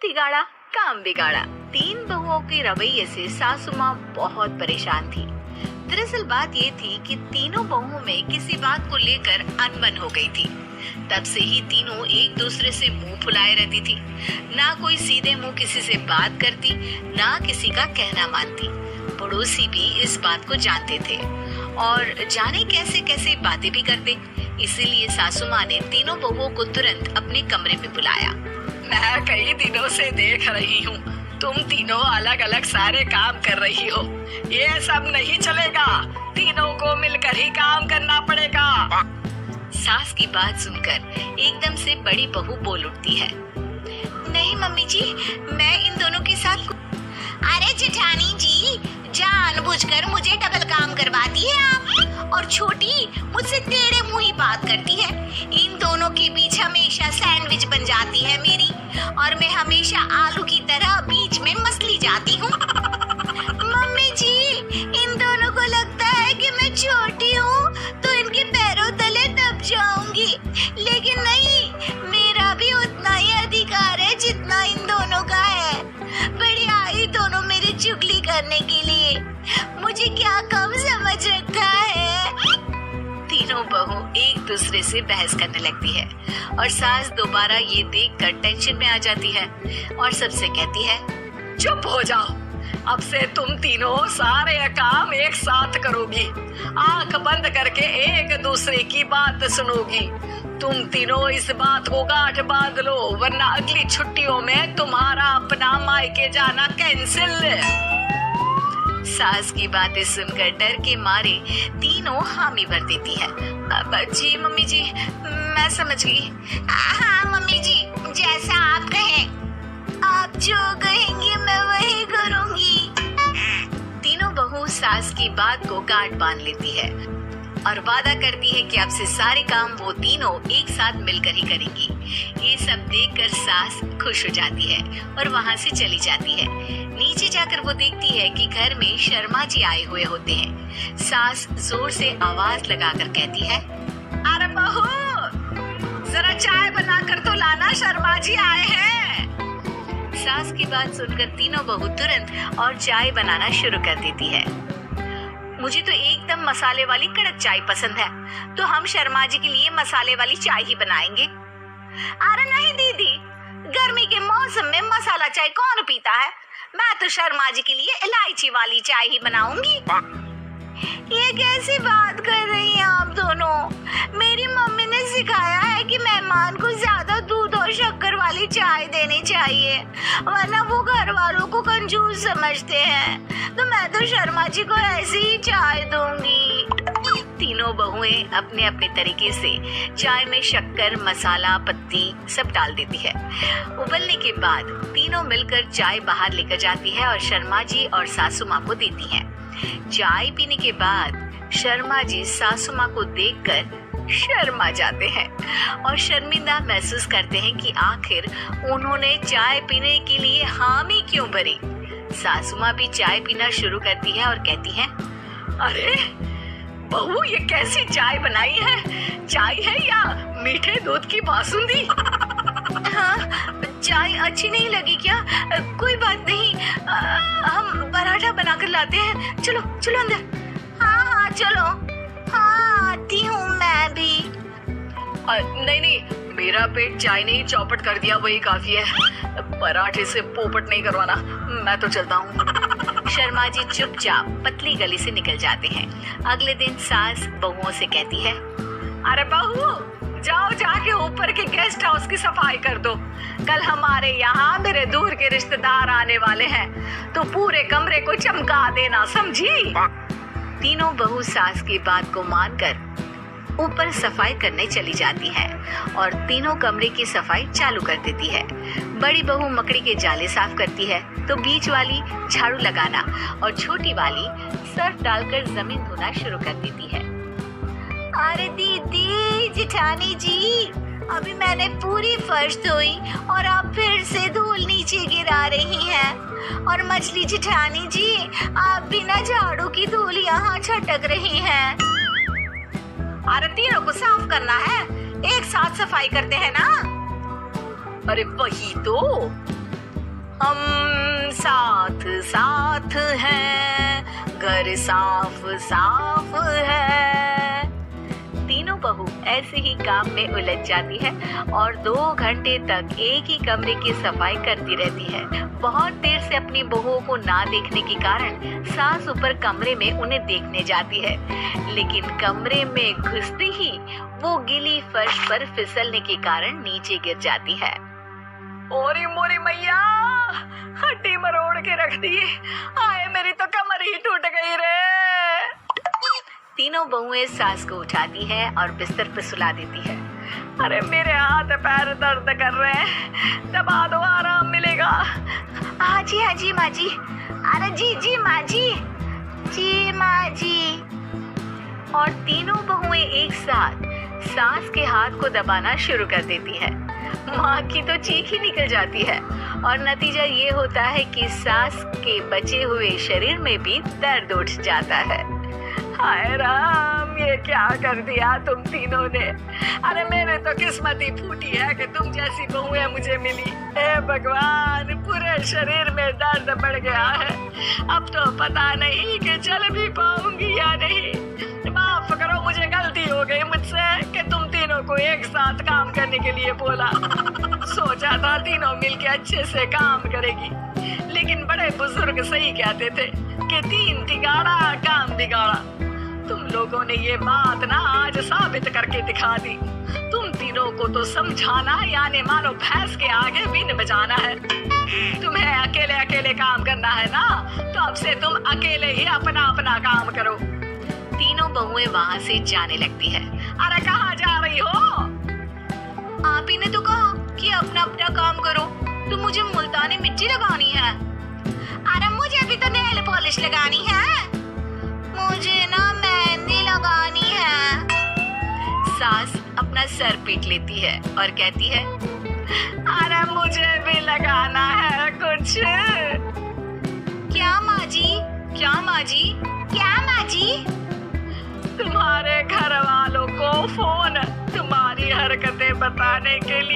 तिगाड़ा काम बिगाड़ा। 3 बहुओं के रवैये से सासू माँ बहुत परेशान थी। दरअसल बात ये थी कि तीनों बहुओं में किसी बात को लेकर अनबन हो गई थी। तब से ही तीनों एक दूसरे से मुंह फुलाए रहती थी। ना कोई सीधे मुंह किसी से बात करती, ना किसी का कहना मानती। पड़ोसी भी इस बात को जानते थे और जाने कैसे कैसे बातें भी करते। इसीलिए सासू माँ ने तीनों बहुओं को तुरंत अपने कमरे में बुलाया। मैं कई दिनों से देख रही हूँ, तुम तीनों अलग अलग सारे काम कर रही हो। ये सब नहीं चलेगा, तीनों को मिलकर ही काम करना पड़ेगा। सास की बात सुनकर एकदम से बड़ी बहू बोल उठती है। नहीं मम्मी जी, मैं इन दोनों के साथ। अरे जेठानी जी, जानबूझकर मुझे डबल काम करवाती है आप। और छोटी मुझसे टेढ़े मुंह ही बात करती है। इन दोनों के बीच हमेशा सैंडविच बन जाती है मेरी, और मैं हमेशा आलू की तरह बीच में मसली जाती हूँ। मम्मी जी, इन दोनों को लगता है कि मैं छोटी हूँ तो इनके पैरों तले दब जाऊंगी, लेकिन नहीं, मेरा भी उतना ही अधिकार है जितना इन दोनों का है। बढ़िया ही दोनों मेरी चुगली करने के लिए, मुझे क्या कम समझ रखा है। तीनों बहू एक दूसरे से बहस करने लगती है और सास दोबारा ये देखकर टेंशन में आ जाती है और सबसे कहती है, चुप हो जाओ, अब से तुम तीनों सारे काम एक साथ करोगी। आंख बंद करके एक दूसरे की बात सुनोगी। तुम तीनों इस बात को गांठ बांध लो, वरना अगली छुट्टियों में तुम्हारा अपना मायके जाना कैंसिल। सास की बातें सुनकर डर के मारे तीनों हामी भर देती है। जी मम्मी जी, मैं समझ गई। हाँ मम्मी जी, जैसा आप कहें। आप जो कहेंगी मैं वही करूंगी। तीनों बहू सास की बात को गांठ बांध लेती है और वादा करती है कि अब से सारे काम वो तीनों एक साथ मिलकर ही करेंगी। ये सब देखकर सास खुश हो जाती है और वहाँ से चली जाती है। नीचे जाकर वो देखती है कि घर में शर्मा जी आए हुए होते हैं। सास जोर से आवाज लगाकर कहती है, अरे बहू, जरा चाय बनाकर तो लाना, शर्मा जी आए हैं। सास की बात सुनकर तीनों बहू तुरंत और चाय बनाना शुरू कर देती है। मुझे तो एकदम मसाले वाली कड़क चाय पसंद है, तो हम शर्मा जी के लिए मसाले वाली चाय ही बनाएंगे। अरे नहीं दीदी, गर्मी के मौसम में मसाला चाय कौन पीता है? मैं तो शर्मा जी के लिए इलायची वाली चाय ही बनाऊंगी। ये कैसी बात कर रही हैं आप दोनों? मेरी मम्मी ने सिखाया है कि मेहमान को ज्यादा दूध और शक्कर वाली चाय देनी चाहिए, वरना वो घर वालों को कंजूस समझते हैं। तो मैं तो शर्मा जी को ऐसी ही चाय दूंगी। तीनों बहुएं अपने अपने तरीके से चाय में शक्कर, मसाला, पत्ती सब डाल देती है। उबलने के बाद तीनों मिलकर चाय बाहर लेकर जाती है और शर्मा जी और सासू माँ को देती हैं। चाय पीने के बाद शर्मा जी सासू माँ को देखकर शर्मा जाते हैं और शर्मिंदा महसूस करते हैं कि आखिर उन्होंने चाय पीने के लिए हामी क्यों भरी। सासू माँ भी चाय पीना शुरू करती है और कहती है, अरे बहू, ये कैसी चाय बनाई है? चाय है या मीठे दूध की बासुंदी? हाँ, चाय अच्छी नहीं लगी क्या? कोई बात नहीं, हम पराठा बनाकर लाते हैं। चलो चलो अंदर। हाँ हाँ चलो। हाँ आती हूँ मैं भी। नहीं नहीं, मेरा पेट चाय ने ही चौपट कर दिया, वही काफी है। पराठे से पोपट नहीं करवाना, मैं तो चलता हूँ। शर्मा जी चुपचाप पतली गली से निकल जाते हैं। अगले दिन सास बहुओं से कहती है, अरे बहू, जाओ जाके ऊपर के गेस्ट हाउस की सफाई कर दो। कल हमारे यहाँ मेरे दूर के रिश्तेदार आने वाले हैं, तो पूरे कमरे को चमका देना, समझी? तीनों बहू सास की बात को मानकर ऊपर सफाई करने चली जाती है और तीनों कमरे की सफाई चालू कर देती है। बड़ी बहू मकड़ी के जाले साफ करती है तो बीच वाली झाड़ू लगाना और छोटी वाली सर्फ डालकर जमीन धोना शुरू कर देती है। अरे दीदी, जेठानी जी, अभी मैंने पूरी फर्श धोई और आप फिर से धूल नीचे गिरा रही हैं। और मछली जेठानी जी, आप बिना झाड़ू की धूल यहाँ छटक रही हैं। अरे तीनों को साफ करना है, एक साथ सफाई करते हैं ना। अरे वही तो, हम साथ साथ हैं, घर साफ साफ है। तीनों बहू ऐसे ही काम में उलझ जाती है और 2 घंटे तक एक ही कमरे की सफाई करती रहती है। बहुत देर से अपनी बहुओं को ना देखने के कारण सास ऊपर कमरे में उन्हें देखने जाती है, लेकिन कमरे में घुसते ही वो गीली फर्श पर फिसलने के कारण नीचे गिर जाती है। ओरी मोरी मैया, हड्डी मरोड़ के रख दी। आए मेरी तो कमर ही टूट गई रे। तीनों बहुएं सास को उठाती है और बिस्तर पर सुला देती है। अरे मेरे हाथ पैर दर्द कर रहे हैं, दबा दो आराम मिलेगा। हाँ जी माँ जी। अरे जी माँ जी, जी माँ जी। और तीनों बहुएं एक साथ सास के हाथ को दबाना शुरू कर देती है। माँ की तो चीख ही निकल जाती है और नतीजा ये होता है कि सास के बचे हुए शरीर में भी दर्द उठ जाता है। हाय राम, ये क्या कर दिया तुम तीनों ने। अरे मेरे तो किस्मत ही फूटी है कि तुम जैसी बहुएं मुझे मिली। हे भगवान, पूरे शरीर में दर्द बढ़ गया है। अब तो पता नहीं कि चल भी पाऊंगी या नहीं। माफ करो, मुझे गलती हो गई मुझसे कि तुम तीनों को एक साथ काम करने के लिए बोला। सोचा था तीनों मिलके अच्छे से काम करेगी, लेकिन बड़े बुजुर्ग सही कहते थे कि 3 तिगाड़ा काम बिगाड़ा। तुम लोगों ने ये बात ना आज साबित करके दिखा दी। तुम तीनों को तो समझाना यानी मानो भैंस के आगे बीन बजाना है। तुम्हें अकेले अकेले काम करना है ना, तो अब से तुम अकेले ही अपना अपना काम करो। तीनों बहुएं वहाँ से जाने लगती है। अरे कहाँ जा रही हो? आप ही ने तो कहा कि अपना अपना काम करो, तो मुझे मुल्तानी मिट्टी लगानी है। अरे मुझे भी तो नेल पॉलिश लगानी है। मुझे ना मेहंदी लगानी है। सास अपना सर पीट लेती है और कहती है, अरे मुझे भी लगाना है कुछ। क्या माँ जी? क्या माँ जी? क्या माँ जी? तुम्हारे घर वालों को फोन तुम्हारी हरकतें बताने के लिए